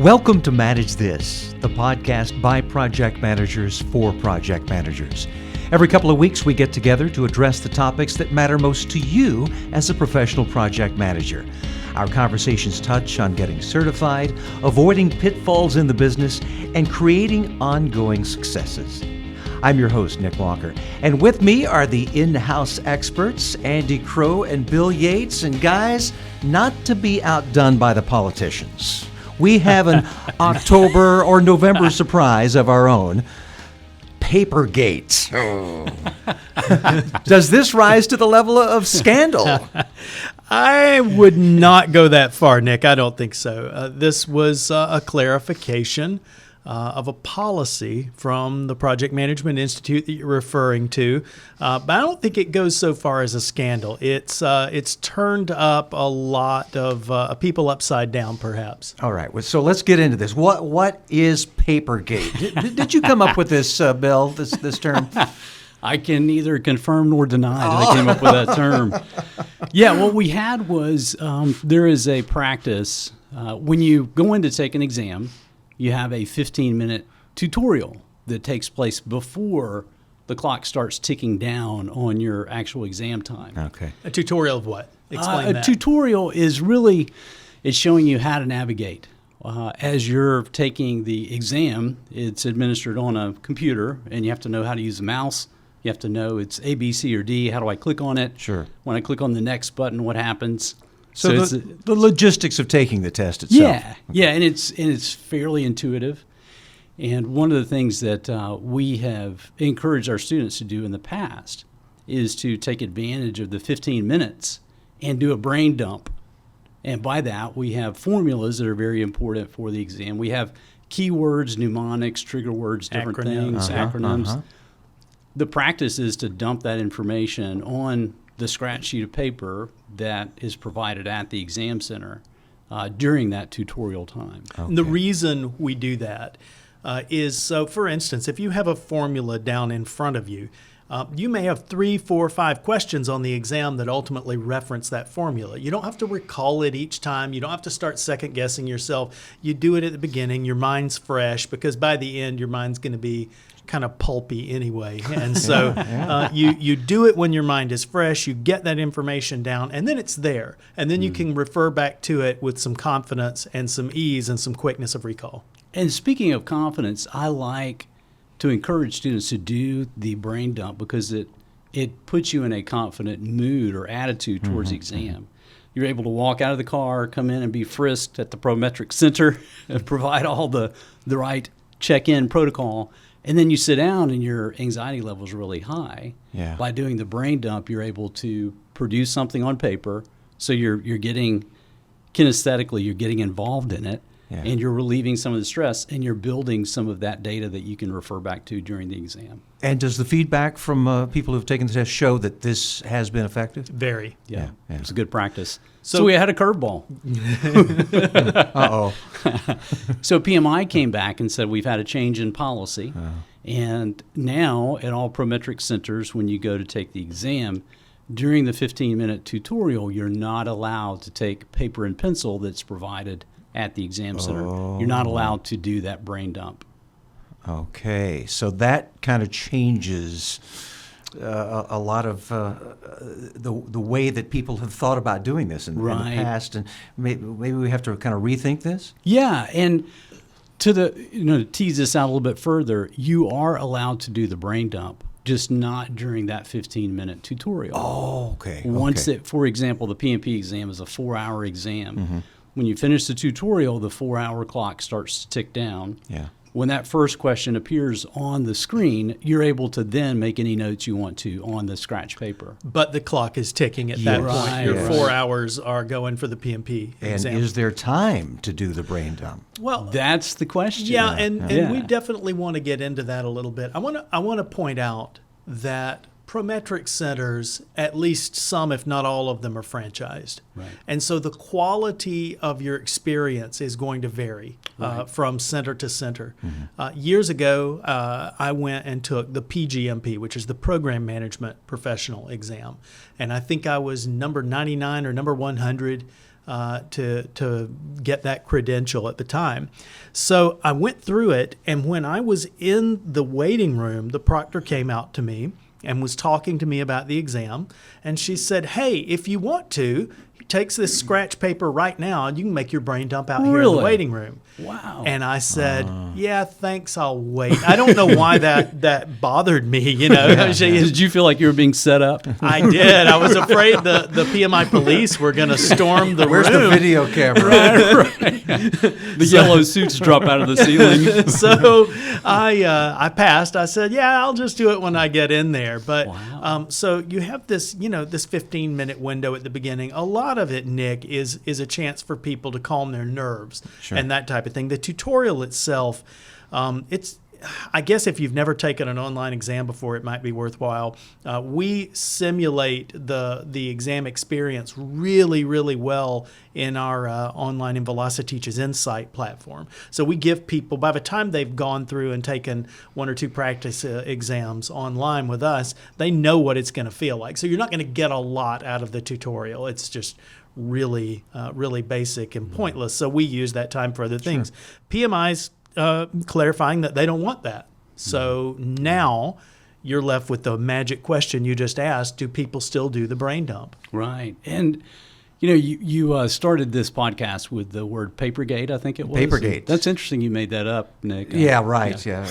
Welcome to Manage This, the podcast by project managers for project managers. Every couple of weeks, we get together to address the topics that matter most to you as a professional project manager. Our conversations touch on getting certified, avoiding pitfalls in the business, and creating ongoing successes. I'm your host, Nick Walker, and with me are the in-house experts, Andy Crowe and Bill Yates. And guys, not to be outdone by the politicians, we have an October or November surprise of our own. Papergate. Does this rise to the level of scandal? I would not go that far, Nick. I don't think so. This was a clarification of a policy from the Project Management Institute that you're referring to, but I don't think it goes so far as a scandal. It's turned up a lot of people upside down, perhaps. All right, so let's get into this. What is Papergate? Did you come up with this, Bill? This term? I can neither confirm nor deny that I came up with that term. Yeah, what we had was there is a practice when you go in to take an exam. You have a 15-minute tutorial that takes place before the clock starts ticking down on your actual exam time. Okay. A tutorial of what? Explain that. A tutorial is really, it's showing you how to navigate. As you're taking the exam, it's administered on a computer, and you have to know how to use a mouse. You have to know it's A, B, C, or D. How do I click on it? Sure. When I click on the next button, what happens? So the logistics of taking the test itself. Yeah, and it's fairly intuitive. And one of the things that we have encouraged our students to do in the past is to take advantage of the 15 minutes and do a brain dump. And by that, we have formulas that are very important for the exam. We have keywords, mnemonics, trigger words, different things, acronyms. The practice is to dump that information on the scratch sheet of paper that is provided at the exam center during that tutorial time. Okay. The reason we do that is so, for instance, if you have a formula down in front of you, you may have 3, 4, 5 questions on the exam that ultimately reference that formula. You don't have to recall it each time. You don't have to start second guessing yourself. You do it at the beginning. Your mind's fresh, because by the end, your mind's going to be kind of pulpy anyway. And so you do it when your mind is fresh, you get that information down, and then it's there. And then you can refer back to it with some confidence and some ease and some quickness of recall. And speaking of confidence, I like to encourage students to do the brain dump because it puts you in a confident mood or attitude towards the exam. You're able to walk out of the car, come in and be frisked at the Prometric Center and provide all the right check-in protocol. And then you sit down and your anxiety level is really high. Yeah. By doing the brain dump, you're able to produce something on paper. So you're getting, kinesthetically, you're getting involved in it. Yeah. And you're relieving some of the stress, and you're building some of that data that you can refer back to during the exam. And does the feedback from people who've taken the test show that this has been effective? Very. Yeah. It's a good practice. So we had a curveball. Uh-oh. So PMI came back and said we've had a change in policy. And now at all Prometric centers, when you go to take the exam, during the 15-minute tutorial, you're not allowed to take paper and pencil that's provided at the exam center. You're not allowed to do that brain dump. Okay, so that kind of changes a lot of the way that people have thought about doing this in the past, and maybe we have to kind of rethink this. Yeah, and to tease this out a little bit further, you are allowed to do the brain dump, just not during that 15-minute tutorial. Oh, okay. Once for example, the PMP exam is a 4-hour exam. When you finish the tutorial, the 4-hour clock starts to tick down. Yeah. When that first question appears on the screen, you're able to then make any notes you want to on the scratch paper. But the clock is ticking at that point. Your 4 hours are going for the PMP exam. And is there time to do the brain dump? Well, that's the question. Yeah, and we definitely want to get into that a little bit. I want to point out that Prometric centers, at least some, if not all of them, are franchised. Right. And so the quality of your experience is going to vary from center to center. Years ago, I went and took the PGMP, which is the Program Management Professional exam. And I think I was number 99 or number 100 to get that credential at the time. So I went through it, and when I was in the waiting room, the proctor came out to me and was talking to me about the exam, and she said, "Hey, if you want to, takes this scratch paper right now, and you can make your brain dump out here in the waiting room." Wow. And I said, "Yeah, thanks, I'll wait." I don't know why that bothered me, you know. Did you feel like you were being set up? I did. I was afraid the PMI police were going to storm the Where's room. the video camera? Right. The yellow suits drop out of the ceiling. So I passed. I said, "Yeah, I'll just do it when I get in there." But Wow. so you have this, this 15-minute window at the beginning. A lot of it, Nick, is a chance for people to calm their nerves and that type of thing. The tutorial itself, I guess if you've never taken an online exam before, it might be worthwhile. We simulate the exam experience really, really well in our online InVelociTeach's Insight platform. So we give people, by the time they've gone through and taken one or two practice exams online with us, they know what it's going to feel like. So you're not going to get a lot out of the tutorial. It's just really, really basic and pointless. So we use that time for other things. PMI's clarifying that they don't want that. So now you're left with the magic question you just asked: do people still do the brain dump? Right. And you started this podcast with the word Papergate, I think it was. Papergate. That's interesting you made that up, Nick. Yeah, right. Yeah.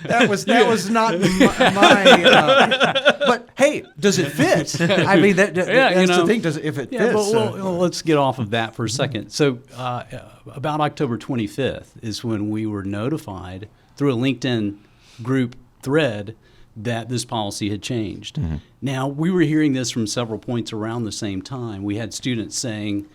That was not my. But hey, does it fit? I mean, that's the thing. Does if it Yeah, fits? but let's get off of that for a second. So about October 25th is when we were notified through a LinkedIn group thread that this policy had changed. Mm-hmm. Now, we were hearing this from several points around the same time. We had students saying,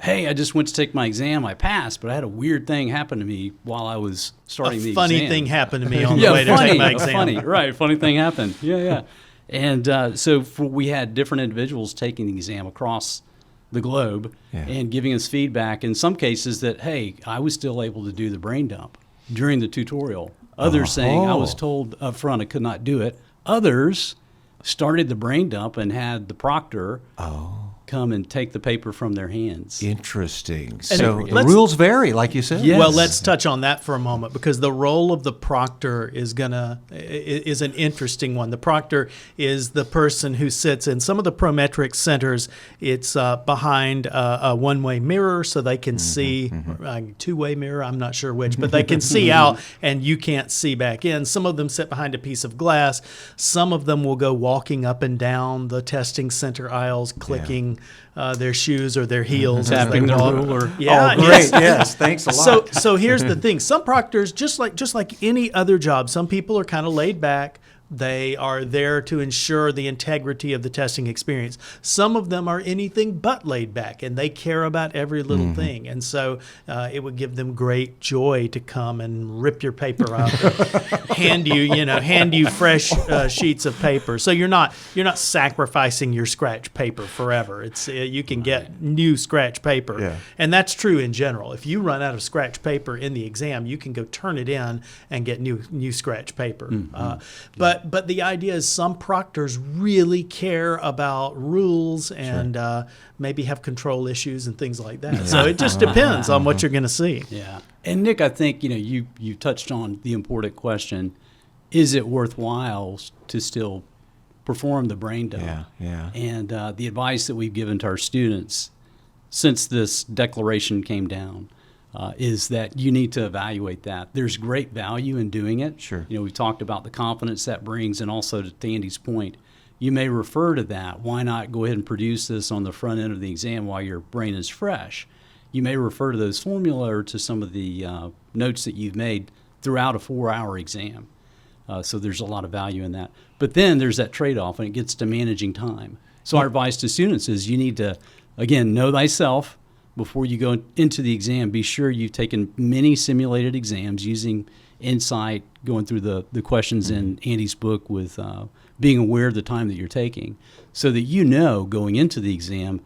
hey, I just went to take my exam. I passed, but I had a weird thing happen to me while I was starting the exam. A funny thing happened to me on the way to take my exam. Funny thing happened. Yeah. And so we had different individuals taking the exam across the globe and giving us feedback in some cases that, hey, I was still able to do the brain dump during the tutorial. Others saying I was told up front I could not do it. Others started the brain dump and had the proctor come and take the paper from their hands. Interesting. So the rules vary, like you said. Yes. Well, let's touch on that for a moment, because the role of the proctor is an interesting one. The proctor is the person who sits in some of the Prometric centers. It's behind a one-way mirror, so they can see, two-way mirror, I'm not sure which, but they can see out and you can't see back in. Some of them sit behind a piece of glass. Some of them will go walking up and down the testing center aisles, clicking their shoes or their heels, tapping the ruler. Yeah, great. Yes, thanks a lot. So here's the thing: some proctors, just like any other job, some people are kind of laid back. They are there to ensure the integrity of the testing experience. Some of them are anything but laid back, and they care about every little thing. And so it would give them great joy to come and rip your paper up, hand you fresh sheets of paper. So you're not sacrificing your scratch paper forever. It's you can get new scratch paper, and that's true in general. If you run out of scratch paper in the exam, you can go turn it in and get new scratch paper. But the idea is some proctors really care about rules and maybe have control issues and things like that. So it just depends on what you're going to see. Yeah. And Nick, I think you touched on the important question: is it worthwhile to still perform the brain dump? Yeah. And the advice that we've given to our students since this declaration came down is that you need to evaluate that. There's great value in doing it. Sure. We've talked about the confidence that brings, and also to Andy's point, you may refer to that. Why not go ahead and produce this on the front end of the exam while your brain is fresh? You may refer to those formula or to some of the notes that you've made throughout a 4-hour exam. So there's a lot of value in that. But then there's that trade-off, and it gets to managing time. So our advice to students is you need to, again, know thyself. Before you go into the exam, be sure you've taken many simulated exams using Insight, going through the questions in Andy's book with being aware of the time that you're taking, so that going into the exam,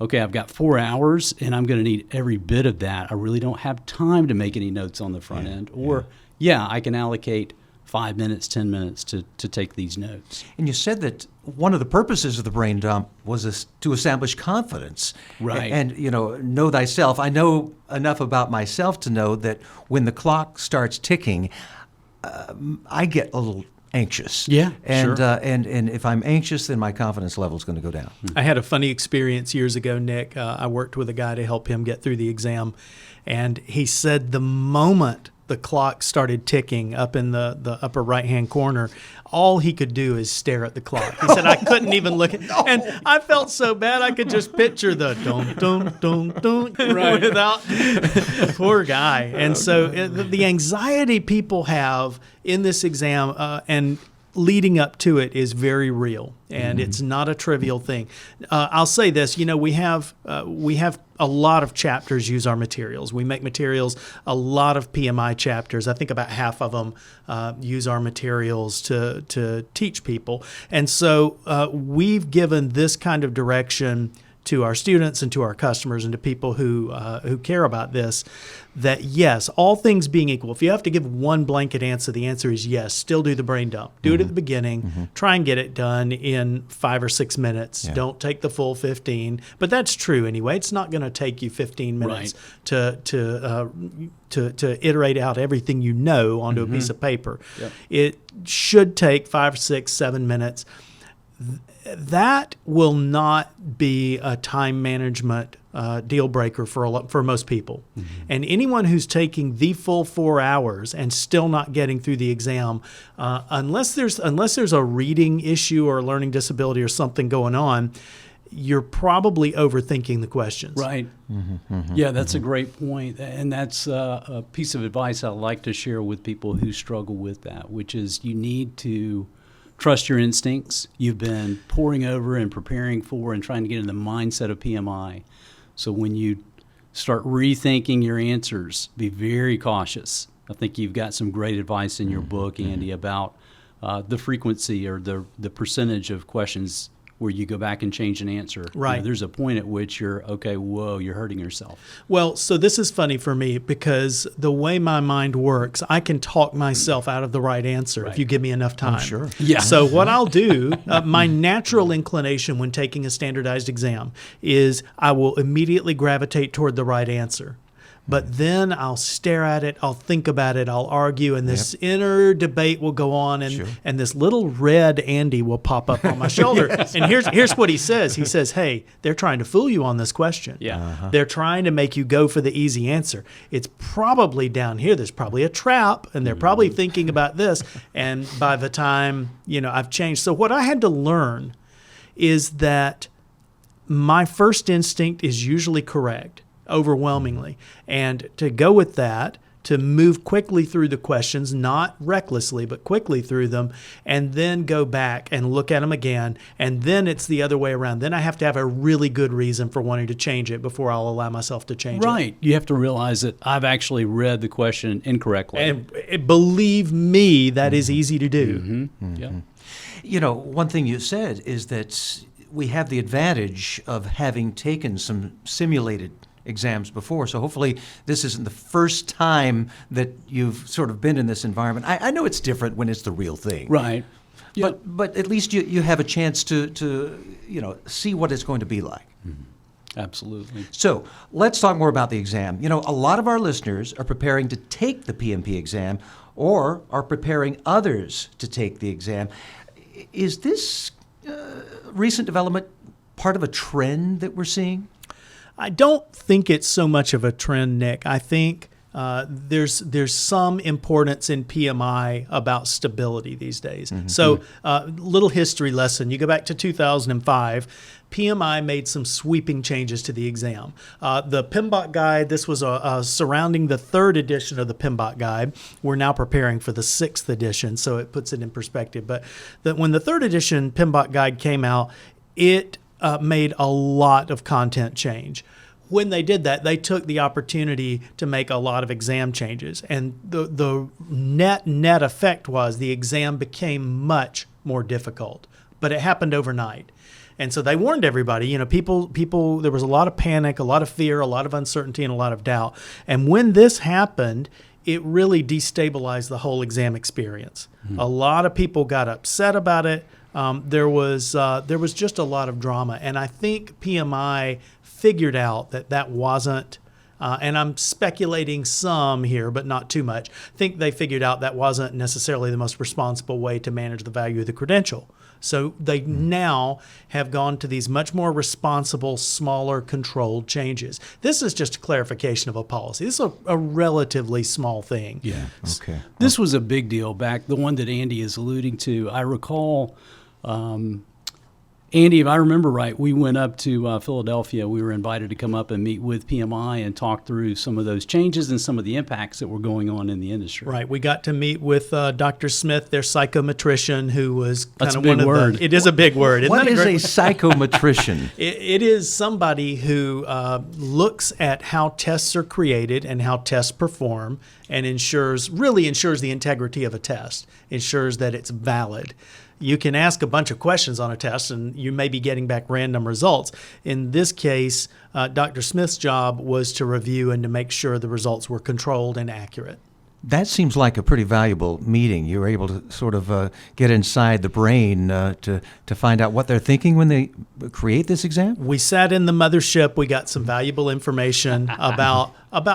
okay, I've got 4 hours and I'm going to need every bit of that. I really don't have time to make any notes on the front end. Or, I can allocate 5 minutes, 10 minutes to take these notes. And you said that one of the purposes of the brain dump was to establish confidence. Right. And, know thyself. I know enough about myself to know that when the clock starts ticking, I get a little anxious. Yeah, and, sure. And if I'm anxious, then my confidence level is going to go down. I had a funny experience years ago, Nick. I worked with a guy to help him get through the exam, and he said the moment the clock started ticking up in the upper right-hand corner, all he could do is stare at the clock. He said, I couldn't even look at it. And I felt so bad, I could just picture the dum-dum-dum-dum without poor guy. And so the anxiety people have in this exam and leading up to it is very real, and it's not a trivial thing. I'll say this, we have a lot of chapters use our materials. We make materials, a lot of PMI chapters. I think about half of them use our materials to teach people. And so we've given this kind of direction to our students and to our customers and to people who care about this, that yes, all things being equal, if you have to give one blanket answer, the answer is yes, still do the brain dump. Do it at the beginning. Try and get it done in 5 or 6 minutes. Yeah. Don't take the full 15. But that's true anyway. It's not going to take you 15 minutes to iterate out everything you know onto a piece of paper. Yep. It should take 5, 6, 7 minutes. That will not be a time management deal breaker for most people. And anyone who's taking the full 4 hours and still not getting through the exam, unless there's a reading issue or a learning disability or something going on, you're probably overthinking the questions. Right. Yeah, that's a great point. And that's a piece of advice I like to share with people who struggle with that, which is you need to trust your instincts. You've been poring over and preparing for and trying to get in the mindset of PMI. So when you start rethinking your answers, be very cautious. I think you've got some great advice in your book, Andy, about the frequency or the percentage of questions where you go back and change an answer. Right. There's a point at which you're hurting yourself. Well, so this is funny for me because the way my mind works, I can talk myself out of the right answer if you give me enough time. Sure. Yeah. So what I'll do, my natural inclination when taking a standardized exam is I will immediately gravitate toward the right answer. But then I'll stare at it, I'll think about it, I'll argue, and this inner debate will go on, and this little red Andy will pop up on my shoulder. And here's what he says. He says, hey, they're trying to fool you on this question. Yeah. They're trying to make you go for the easy answer. It's probably down here. There's probably a trap, and they're probably thinking about this. And by the time, I've changed. So what I had to learn is that my first instinct is usually correct, overwhelmingly. And to go with that, to move quickly through the questions, not recklessly, but quickly through them, and then go back and look at them again. And then it's the other way around. Then I have to have a really good reason for wanting to change it before I'll allow myself to change it. Right. You have to realize that I've actually read the question incorrectly. And believe me, that is easy to do. Yeah. One thing you said is that we have the advantage of having taken some simulated exams before. So hopefully this isn't the first time that you've sort of been in this environment. I know it's different when it's the real thing. Right. Yeah. But at least you have a chance to see what it's going to be like. Absolutely. So let's talk more about the exam. A lot of our listeners are preparing to take the PMP exam or are preparing others to take the exam. Is this recent development part of a trend that we're seeing? I don't think it's so much of a trend, Nick. I think there's some importance in PMI about stability these days. So little history lesson. You go back to 2005, PMI made some sweeping changes to the exam. The PMBOK guide, this was surrounding the 3rd edition of the PMBOK guide. We're now preparing for the 6th edition, so it puts it in perspective. But when the 3rd edition PMBOK guide came out, it made a lot of content change. When they did that, they took the opportunity to make a lot of exam changes. And the net effect was the exam became much more difficult. But it happened overnight. And so they warned everybody, people, there was a lot of panic, a lot of fear, a lot of uncertainty, and a lot of doubt. And when this happened, it really destabilized the whole exam experience. A lot of people got upset about it. There was just a lot of drama, and I think PMI figured out that wasn't. And I'm speculating some here, but not too much. I think they figured out that wasn't necessarily the most responsible way to manage the value of the credential. So they now have gone to these much more responsible, smaller, controlled changes. This is just a clarification of a policy. This is a relatively small thing. Yeah. Okay. This was a big deal back, the one that Andy is alluding to. I recall, Andy, if I remember right, we went up to Philadelphia. We were invited to come up and meet with PMI and talk through some of those changes and some of the impacts that were going on in the industry. Right. We got to meet with Dr. Smith, their psychometrician, who was kind That's of a one big of word. the. It is a big word. Isn't What that is great- a psychometrician? It is somebody who looks at how tests are created and how tests perform, and really ensures the integrity of a test, ensures that it's valid. You can ask a bunch of questions on a test, and you may be getting back random results. In this case, Dr. Smith's job was to review and to make sure the results were controlled and accurate. That seems like a pretty valuable meeting. You were able to sort of get inside the brain to find out what they're thinking when they create this exam? We sat in the mothership. We got some valuable information about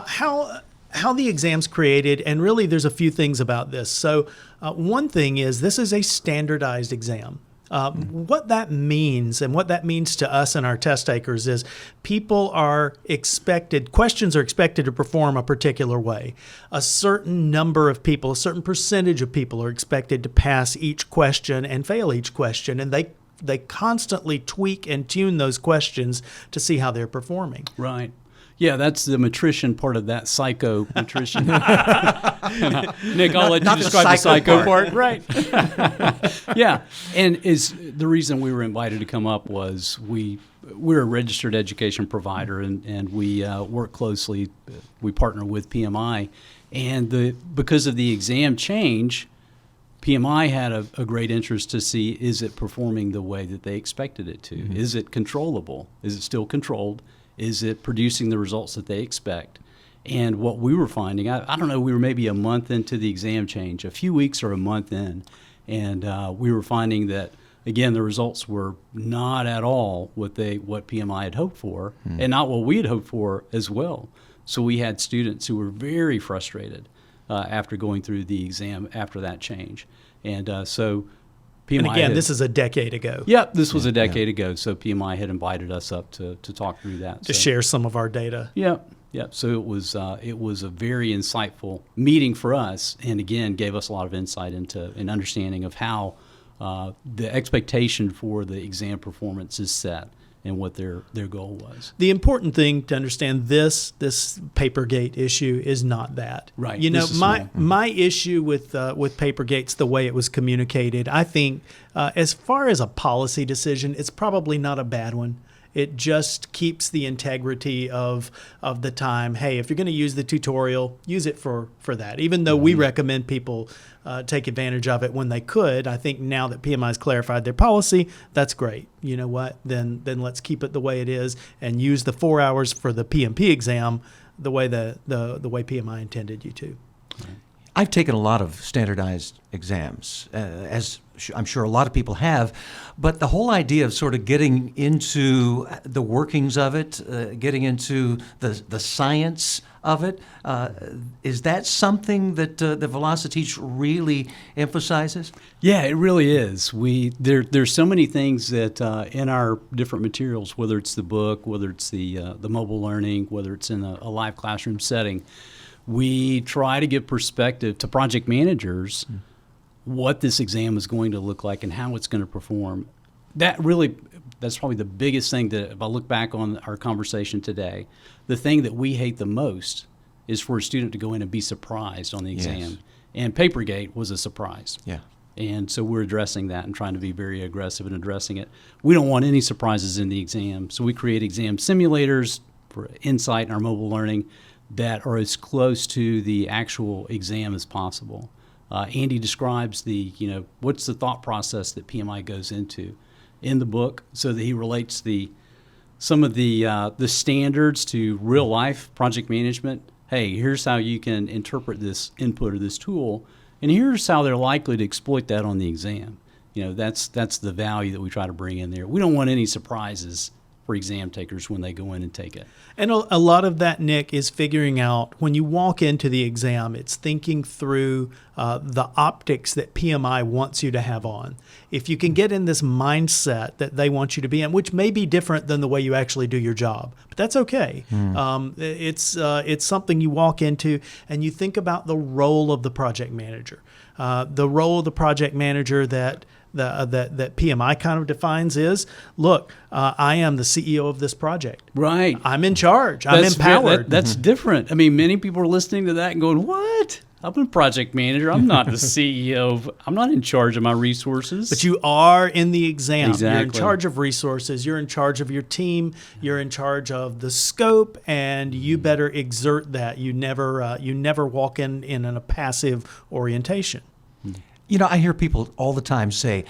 how the exam's created, and really there's a few things about this. So one thing is this is a standardized exam. What that means and what that means to us and our test takers is questions are expected to perform a particular way. A certain number of people, a certain percentage of people are expected to pass each question and fail each question, and they constantly tweak and tune those questions to see how they're performing. Right. Yeah, that's the metrition part of that psychometrician. Nick, I'll let you Not the describe the psycho psycho part. part. Right. Yeah, and the reason we were invited to come up was we're a registered education provider, and we work closely. We partner with PMI, and because of the exam change, PMI had a great interest to see, is it performing the way that they expected it to? Mm-hmm. Is it controllable? Is it still controlled? Is it producing the results that they expect? And what we were finding, I don't know, we were maybe a month into the exam change, a few weeks or a month in, and we were finding that, again, the results were not at all what PMI had hoped for, and not what we had hoped for as well. So we had students who were very frustrated after going through the exam after that change. And so PMI And again, this is a decade ago. Yep, this was a decade ago, so PMI had invited us up to talk through that. To share some of our data. Yep. So it was a very insightful meeting for us, and again gave us a lot of insight into an understanding of how the expectation for the exam performance is set and what their goal was. The important thing to understand, this Papergate issue is not that. Right. You know, This is my issue with Papergate's the way it was communicated. I think as far as a policy decision, it's probably not a bad one. It just keeps the integrity of the time. Hey, if you're going to use the tutorial, use it for that. Even though we recommend people take advantage of it when they could, I think now that PMI's clarified their policy, that's great. You know what? Then let's keep it the way it is and use the 4 hours for the PMP exam the way the way PMI intended you to. I've taken a lot of standardized exams, as I'm sure a lot of people have, but the whole idea of sort of getting into the workings of it, getting into the science of it, is that something that the VelociTeach really emphasizes? Yeah, it really is. There's so many things that in our different materials, whether it's the book, whether it's the mobile learning, whether it's in a live classroom setting, we try to give perspective to project managers what this exam is going to look like and how it's going to perform. That's probably the biggest thing that, if I look back on our conversation today, the thing that we hate the most is for a student to go in and be surprised on the exam. Yes. And Papergate was a surprise. Yeah. And so we're addressing that and trying to be very aggressive in addressing it. We don't want any surprises in the exam, so we create exam simulators for insight in our mobile learning that are as close to the actual exam as possible. Andy describes what's the thought process that PMI goes into in the book, so that he relates some of the standards to real life project management, hey, here's how you can interpret this input or this tool, and here's how they're likely to exploit that on the exam. That's the value that we try to bring in there. We don't want any surprises for exam takers when they go in and take it. And a lot of that, Nick, is figuring out when you walk into the exam, it's thinking through the optics that PMI wants you to have on. If you can get in this mindset that they want you to be in, which may be different than the way you actually do your job, but that's okay. It's something you walk into and you think about the role of the project manager. The role of the project manager that PMI kind of defines is, look, I am the CEO of this project. Right. I'm in charge. I'm empowered. That's different. I mean, many people are listening to that and going, what? I'm a project manager. I'm not the CEO. I'm not in charge of my resources. But you are in the exam. Exactly. You're in charge of resources. You're in charge of your team. You're in charge of the scope, and you better exert that. You never walk in a passive orientation. I hear people all the time say,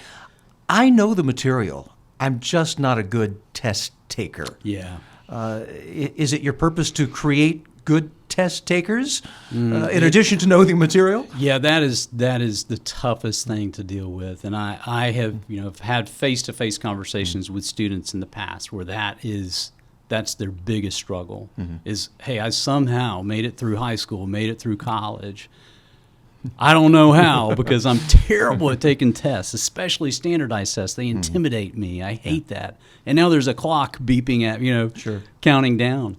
I know the material. I'm just not a good test taker. Yeah. Is it your purpose to create good test takers in addition to knowing the material? Yeah, that is the toughest thing to deal with. And I have had face-to-face conversations with students in the past where that's their biggest struggle is, hey, I somehow made it through high school, made it through college. I don't know how because I'm terrible at taking tests, especially standardized tests. They intimidate me. I hate that. And now there's a clock beeping at, counting down.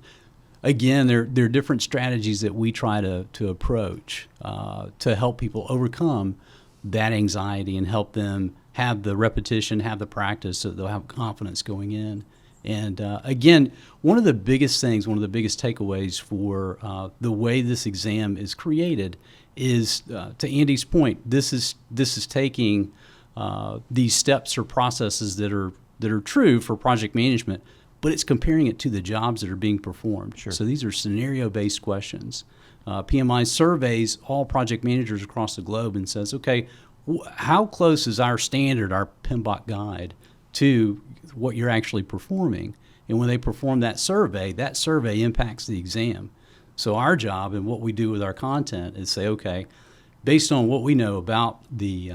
Again, there are different strategies that we try to approach to help people overcome that anxiety and help them have the repetition, have the practice so that they'll have confidence going in. And again, one of the biggest takeaways for the way this exam is created is, to Andy's point, this is taking these steps or processes that are true for project management, but it's comparing it to the jobs that are being performed. Sure. So these are scenario-based questions. PMI surveys all project managers across the globe and says, okay, how close is our standard, our PMBOK guide, to what you're actually performing? And when they perform that survey impacts the exam. So our job and what we do with our content is say, okay, based on what we know about the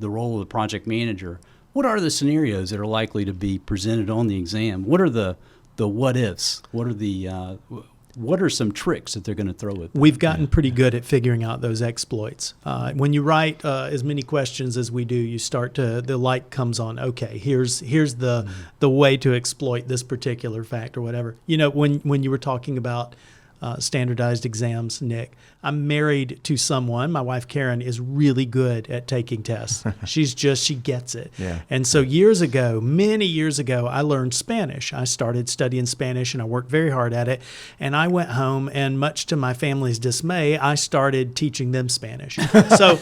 role of the project manager, what are the scenarios that are likely to be presented on the exam? What are the what ifs? What are some tricks that they're going to throw at them? We've gotten pretty good at figuring out those exploits. When you write as many questions as we do, you start the light comes on. Okay, here's the way to exploit this particular fact or whatever. When you were talking about standardized exams, Nick, I'm married to someone. My wife, Karen, is really good at taking tests. She gets it. Yeah. And so many years ago, I learned Spanish. I started studying Spanish and I worked very hard at it. And I went home and much to my family's dismay, I started teaching them Spanish. The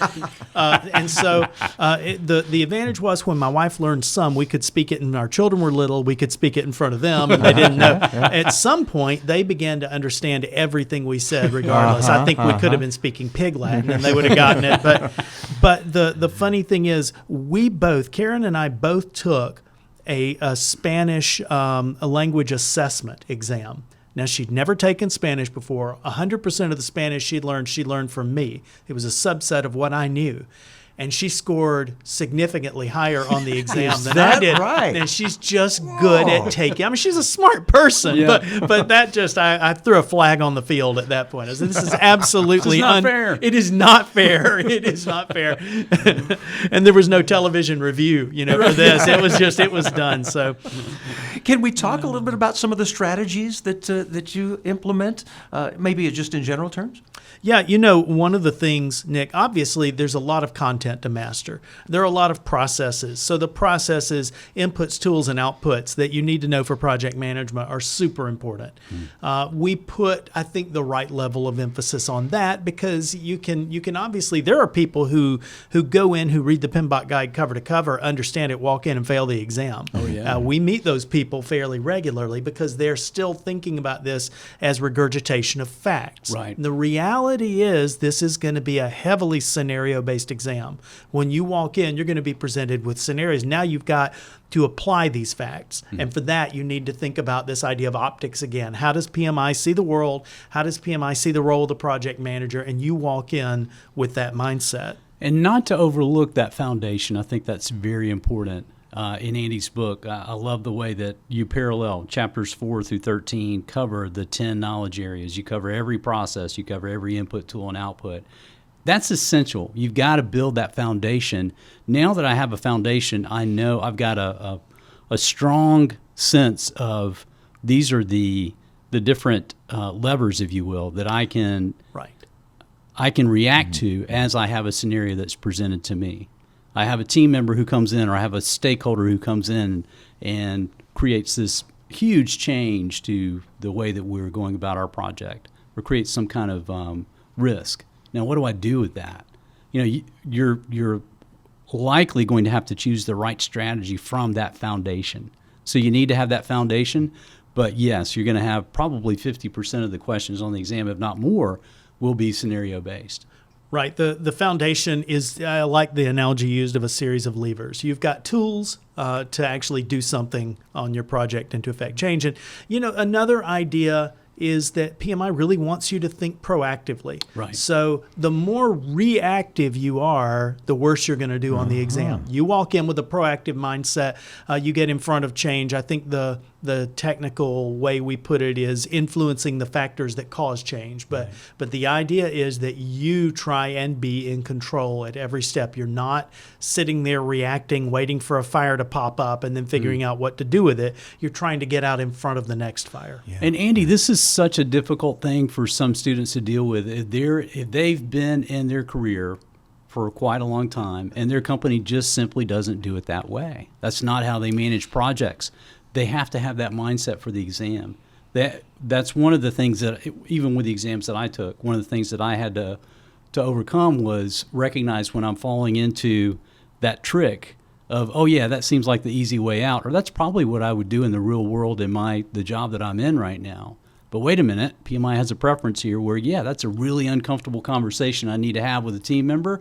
advantage was when my wife learned some, we could speak it and our children were little, we could speak it in front of them and they didn't know. At some point, they began to understand everything we said regardless. I think we could have been speaking Pig Latin and they would have gotten it. But the funny thing is, Karen and I both took a Spanish a language assessment exam. Now, she'd never taken Spanish before. 100% of the Spanish she learned from me. It was a subset of what I knew. And she scored significantly higher on the exam than I did. Right? And she's just good at taking. I mean, she's a smart person, but that just I threw a flag on the field at that point. I said, this is absolutely fair. It is not fair. It is not fair. And there was no television review, for this. It was done. So, can we talk a little bit about some of the strategies that you implement, maybe just in general terms? Yeah, one of the things, Nick, obviously there's a lot of content to master. There are a lot of processes. So the processes, inputs, tools, and outputs that you need to know for project management are super important. We put, I think, the right level of emphasis on that because you can obviously, there are people who go in, who read the PMBOK guide cover to cover, understand it, walk in and fail the exam. Oh, yeah. We meet those people fairly regularly because they're still thinking about this as regurgitation of facts. Right. The reality reality is this is going to be a heavily scenario-based exam. When you walk in, you're going to be presented with scenarios. Now you've got to apply these facts. And for that, you need to think about this idea of optics again. How does PMI see the world? How does PMI see the role of the project manager? And you walk in with that mindset. And not to overlook that foundation. I think that's very important. In Andy's book, I love the way that you parallel chapters 4 through 13 cover the 10 knowledge areas. You cover every process. You cover every input, tool, and output. That's essential. You've got to build that foundation. Now that I have a foundation, I know I've got a strong sense of these are the different levers, if you will, that I can react to as I have a scenario that's presented to me. I have a team member who comes in, or I have a stakeholder who comes in and creates this huge change to the way that we're going about our project, or creates some kind of risk. Now, what do I do with that? You're likely going to have to choose the right strategy from that foundation. So you need to have that foundation, but yes, you're going to have probably 50% of the questions on the exam, if not more, will be scenario-based. Right. The foundation is, I like the analogy used of a series of levers. You've got tools to actually do something on your project and to affect change. And, another idea is that PMI really wants you to think proactively. Right. So the more reactive you are, the worse you're going to do on the exam. You walk in with a proactive mindset, you get in front of change. I think the technical way we put it is influencing the factors that cause change. But the idea is that you try and be in control at every step. You're not sitting there reacting, waiting for a fire to pop up and then figuring out what to do with it. You're trying to get out in front of the next fire. Yeah. And Andy, this is such a difficult thing for some students to deal with. If they've been in their career for quite a long time and their company just simply doesn't do it that way. That's not how they manage projects. They have to have that mindset for the exam. That's one of the things that, even with the exams that I took, one of the things that I had to overcome was recognize when I'm falling into that trick of, oh yeah, that seems like the easy way out, or that's probably what I would do in the real world in the job that I'm in right now. But wait a minute, PMI has a preference here where, yeah, that's a really uncomfortable conversation I need to have with a team member,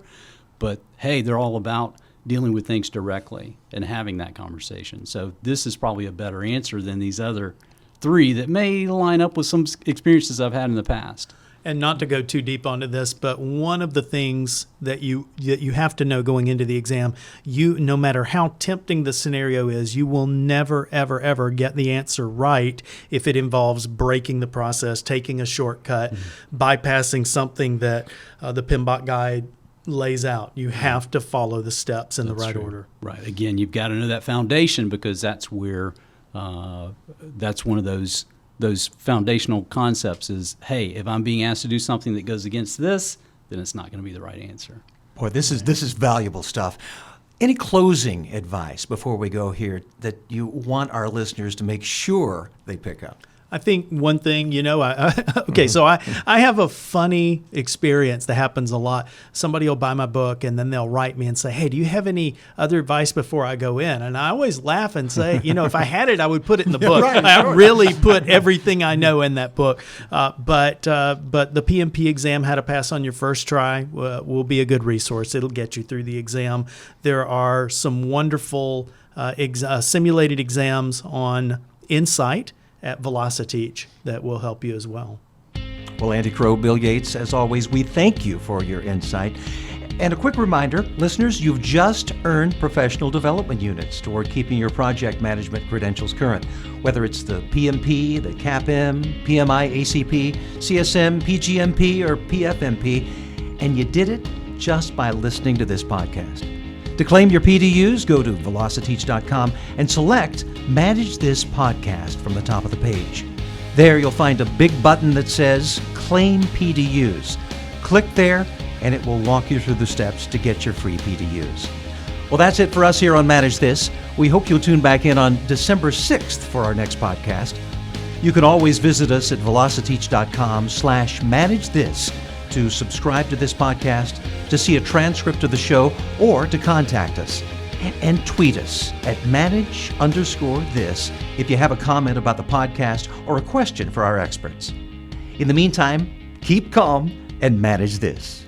but hey, they're all about dealing with things directly and having that conversation. So this is probably a better answer than these other three that may line up with some experiences I've had in the past. And not to go too deep onto this, but one of the things that you have to know going into the exam, no matter how tempting the scenario is, you will never, ever, ever get the answer right if it involves breaking the process, taking a shortcut, bypassing something that the PMBOK guide lays out. You have to follow the steps in the right order. Right. Again, you've got to know that foundation, because that's where that's one of those foundational concepts is, hey, if I'm being asked to do something that goes against this, then it's not going to be the right answer. Boy, this is valuable stuff. Any closing advice before we go here that you want our listeners to make sure they pick up? I think one thing, so I have a funny experience that happens a lot. Somebody will buy my book and then they'll write me and say, hey, do you have any other advice before I go in? And I always laugh and say, if I had it, I would put it in the book. Right, I really put everything I know in that book. But the PMP exam, How to Pass on Your First Try, will be a good resource. It'll get you through the exam. There are some wonderful simulated exams on Insight at VelociTeach that will help you as well. Well, Andy Crowe, Bill Yates, as always, we thank you for your insight. And a quick reminder, listeners, you've just earned professional development units toward keeping your project management credentials current. Whether it's the PMP, the CAPM, PMI, ACP, CSM, PGMP, or PFMP, and you did it just by listening to this podcast. To claim your PDUs, go to VelociTeach.com and select Manage This Podcast from the top of the page. There you'll find a big button that says Claim PDUs. Click there and it will walk you through the steps to get your free PDUs. Well, that's it for us here on Manage This. We hope you'll tune back in on December 6th for our next podcast. You can always visit us at VelociTeach.com/ManageThis to subscribe to this podcast, to see a transcript of the show, or to contact us. And tweet us at manage_this if you have a comment about the podcast or a question for our experts. In the meantime, keep calm and manage this.